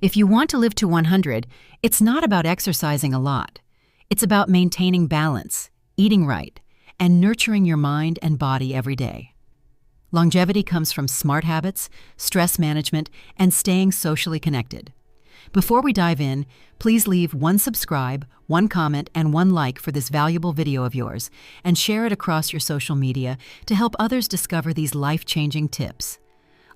If you want to live to 100, it's not about exercising a lot. It's about maintaining balance, eating right, and nurturing your mind and body every day. Longevity comes from smart habits, stress management, and staying socially connected. Before we dive in, please leave one subscribe, one comment, and one like for this valuable video of yours, and share it across your social media to help others discover these life-changing tips.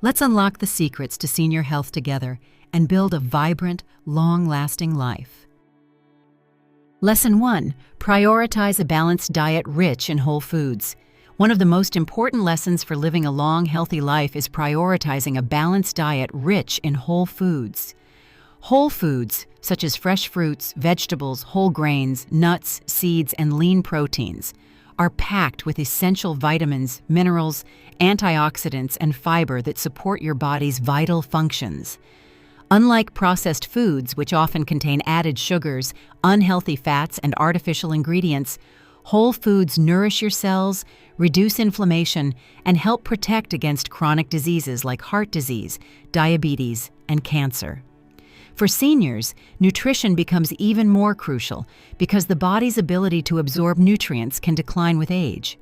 Let's unlock the secrets to senior health together and build a vibrant, long-lasting life. Lesson 1. Prioritize a balanced diet rich in whole foods. One of the most important lessons for living a long, healthy life is prioritizing a balanced diet rich in whole foods. Whole foods, such as fresh fruits, vegetables, whole grains, nuts, seeds, and lean proteins, are packed with essential vitamins, minerals, antioxidants, and fiber that support your body's vital functions. Unlike processed foods, which often contain added sugars, unhealthy fats, and artificial ingredients, whole foods nourish your cells, reduce inflammation, and help protect against chronic diseases like heart disease, diabetes, and cancer. For seniors, nutrition becomes even more crucial because the body's ability to absorb nutrients can decline with age.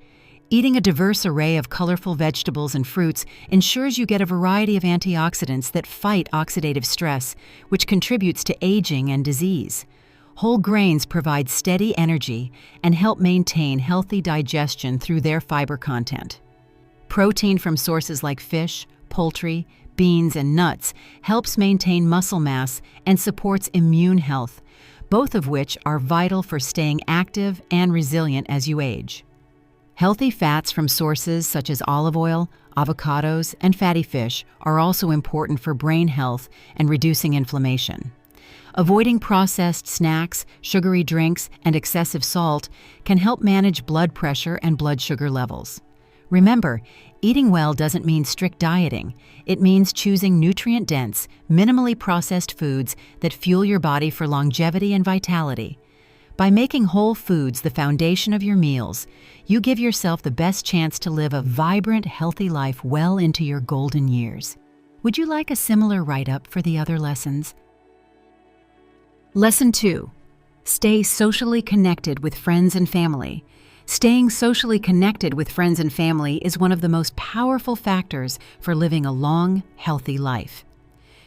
Eating a diverse array of colorful vegetables and fruits ensures you get a variety of antioxidants that fight oxidative stress, which contributes to aging and disease. Whole grains provide steady energy and help maintain healthy digestion through their fiber content. Protein from sources like fish, poultry, beans, and nuts helps maintain muscle mass and supports immune health, both of which are vital for staying active and resilient as you age. Healthy fats from sources such as olive oil, avocados, and fatty fish are also important for brain health and reducing inflammation. Avoiding processed snacks, sugary drinks, and excessive salt can help manage blood pressure and blood sugar levels. Remember, eating well doesn't mean strict dieting. It means choosing nutrient-dense, minimally processed foods that fuel your body for longevity and vitality. By making whole foods the foundation of your meals, you give yourself the best chance to live a vibrant, healthy life well into your golden years. Would you like a similar write-up for the other lessons? Lesson 2. Stay socially connected with friends and family. Staying socially connected with friends and family is one of the most powerful factors for living a long, healthy life.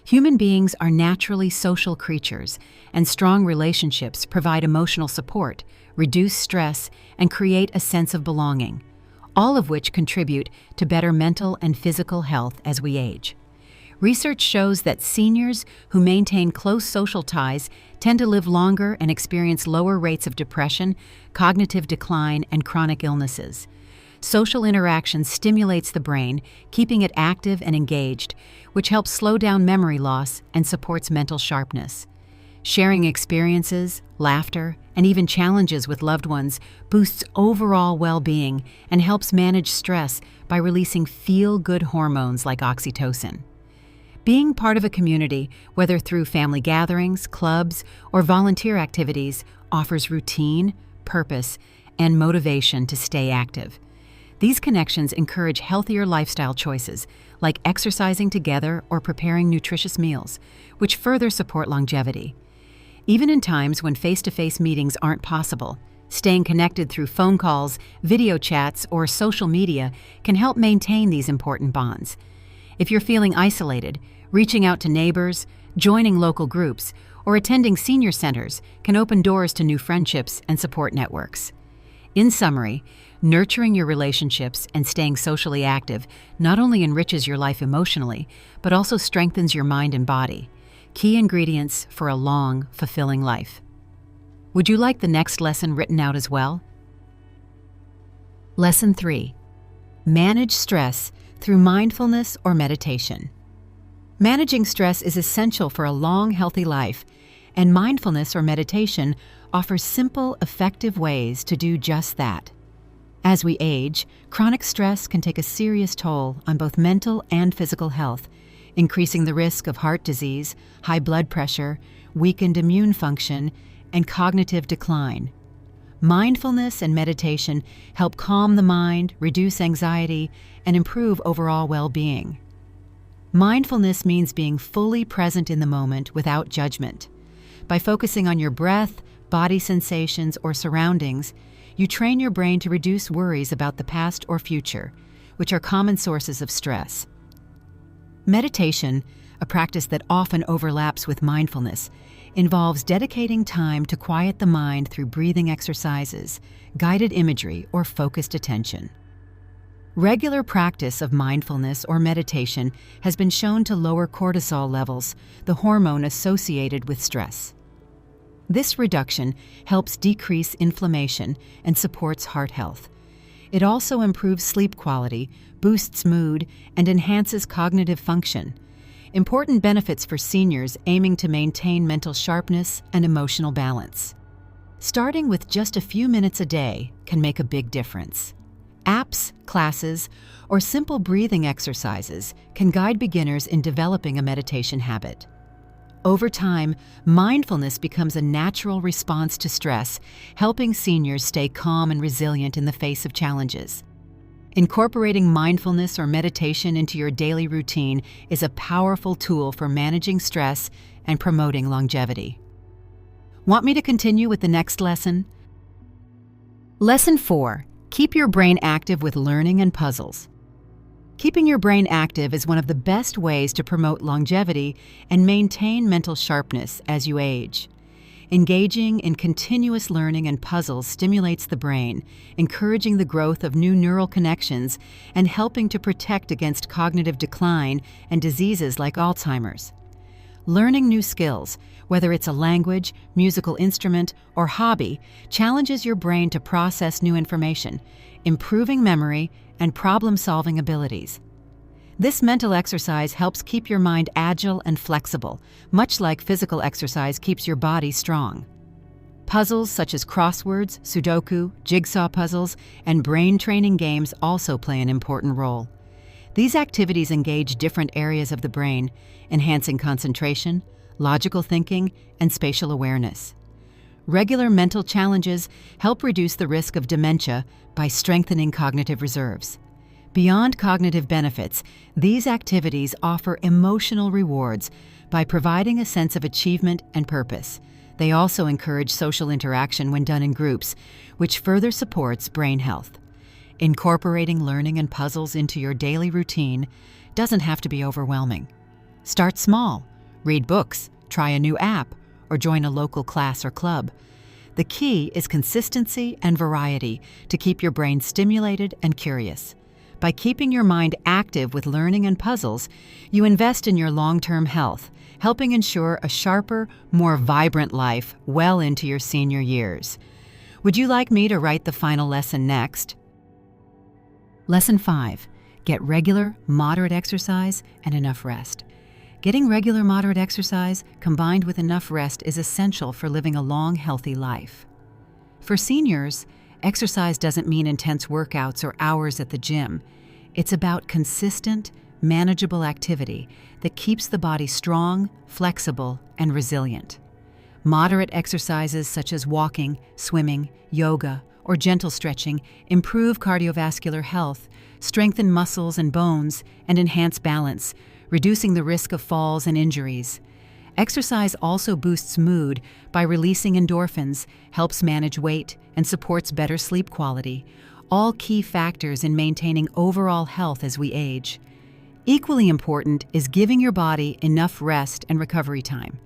Human beings are naturally social creatures, and strong relationships provide emotional support, reduce stress, and create a sense of belonging, all of which contribute to better mental and physical health as we age. Research shows that seniors who maintain close social ties tend to live longer and experience lower rates of depression, cognitive decline, and chronic illnesses. Social interaction stimulates the brain, keeping it active and engaged, which helps slow down memory loss and supports mental sharpness. Sharing experiences, laughter, and even challenges with loved ones boosts overall well-being and helps manage stress by releasing feel-good hormones like oxytocin. Being part of a community, whether through family gatherings, clubs, or volunteer activities, offers routine, purpose, and motivation to stay active. These connections encourage healthier lifestyle choices, like exercising together or preparing nutritious meals, which further support longevity. Even in times when face-to-face meetings aren't possible, staying connected through phone calls, video chats, or social media can help maintain these important bonds. If you're feeling isolated, reaching out to neighbors, joining local groups, or attending senior centers can open doors to new friendships and support networks. In summary, nurturing your relationships and staying socially active not only enriches your life emotionally, but also strengthens your mind and body, key ingredients for a long, fulfilling life. Would you like the next lesson written out as well? Lesson 3. Manage stress through mindfulness or meditation. Managing stress is essential for a long, healthy life, and mindfulness or meditation offers simple, effective ways to do just that. As we age, chronic stress can take a serious toll on both mental and physical health, increasing the risk of heart disease, high blood pressure, weakened immune function, and cognitive decline. Mindfulness and meditation help calm the mind, reduce anxiety, and improve overall well-being. Mindfulness means being fully present in the moment without judgment. By focusing on your breath, body sensations, or surroundings, you train your brain to reduce worries about the past or future, which are common sources of stress. Meditation, a practice that often overlaps with mindfulness, involves dedicating time to quiet the mind through breathing exercises, guided imagery, or focused attention. Regular practice of mindfulness or meditation has been shown to lower cortisol levels, the hormone associated with stress. This reduction helps decrease inflammation and supports heart health. It also improves sleep quality, boosts mood, and enhances cognitive function. Important benefits for seniors aiming to maintain mental sharpness and emotional balance. Starting with just a few minutes a day can make a big difference. Apps, classes, or simple breathing exercises can guide beginners in developing a meditation habit. Over time, mindfulness becomes a natural response to stress, helping seniors stay calm and resilient in the face of challenges. Incorporating mindfulness or meditation into your daily routine is a powerful tool for managing stress and promoting longevity. Want me to continue with the next lesson? Lesson 4. Keep your brain active with learning and puzzles. Keeping your brain active is one of the best ways to promote longevity and maintain mental sharpness as you age. Engaging in continuous learning and puzzles stimulates the brain, encouraging the growth of new neural connections and helping to protect against cognitive decline and diseases like Alzheimer's. Learning new skills, whether it's a language, musical instrument, or hobby, challenges your brain to process new information, improving memory and problem-solving abilities. This mental exercise helps keep your mind agile and flexible, much like physical exercise keeps your body strong. Puzzles such as crosswords, Sudoku, jigsaw puzzles, and brain-training games also play an important role. These activities engage different areas of the brain, enhancing concentration, logical thinking, and spatial awareness. Regular mental challenges help reduce the risk of dementia by strengthening cognitive reserves. Beyond cognitive benefits, these activities offer emotional rewards by providing a sense of achievement and purpose. They also encourage social interaction when done in groups, which further supports brain health. Incorporating learning and puzzles into your daily routine doesn't have to be overwhelming. Start small, read books, try a new app, or join a local class or club. The key is consistency and variety to keep your brain stimulated and curious. By keeping your mind active with learning and puzzles, you invest in your long-term health, helping ensure a sharper, more vibrant life well into your senior years. Would you like me to write the final lesson next? Lesson 5. Get regular, moderate exercise and enough rest. Getting regular, moderate exercise combined with enough rest is essential for living a long, healthy life. For seniors, exercise doesn't mean intense workouts or hours at the gym. It's about consistent, manageable activity that keeps the body strong, flexible, and resilient. Moderate exercises such as walking, swimming, yoga, or gentle stretching improve cardiovascular health, strengthen muscles and bones, and enhance balance, reducing the risk of falls and injuries. Exercise also boosts mood by releasing endorphins, helps manage weight, and supports better sleep quality, all key factors in maintaining overall health as we age. Equally important is giving your body enough rest and recovery time.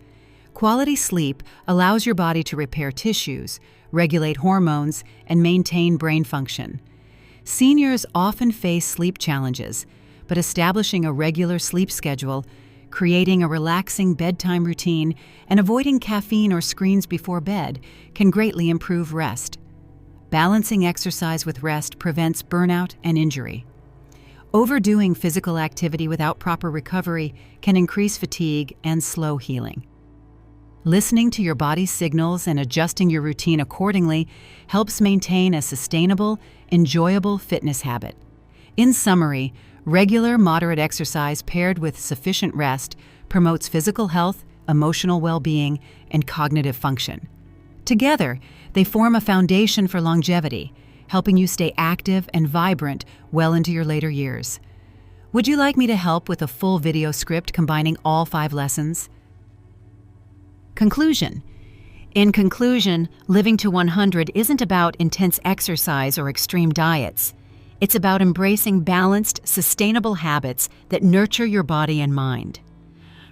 Quality sleep allows your body to repair tissues, regulate hormones, and maintain brain function. Seniors often face sleep challenges, but establishing a regular sleep schedule, creating a relaxing bedtime routine, and avoiding caffeine or screens before bed can greatly improve rest. Balancing exercise with rest prevents burnout and injury. Overdoing physical activity without proper recovery can increase fatigue and slow healing. Listening to your body's signals and adjusting your routine accordingly helps maintain a sustainable, enjoyable fitness habit. In summary, regular, moderate exercise paired with sufficient rest promotes physical health, emotional well-being, and cognitive function. Together, they form a foundation for longevity, helping you stay active and vibrant well into your later years. Would you like me to help with a full video script combining all 5 lessons? Conclusion. In conclusion, living to 100 isn't about intense exercise or extreme diets. It's about embracing balanced, sustainable habits that nurture your body and mind.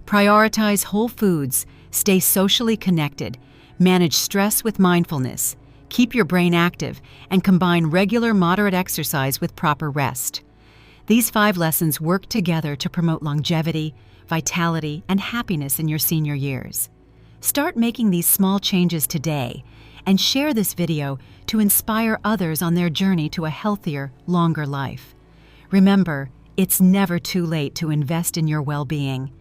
Prioritize whole foods, stay socially connected, manage stress with mindfulness, keep your brain active, and combine regular moderate exercise with proper rest. These 5 lessons work together to promote longevity, vitality, and happiness in your senior years. Start making these small changes today and share this video to inspire others on their journey to a healthier, longer life. Remember, it's never too late to invest in your well-being.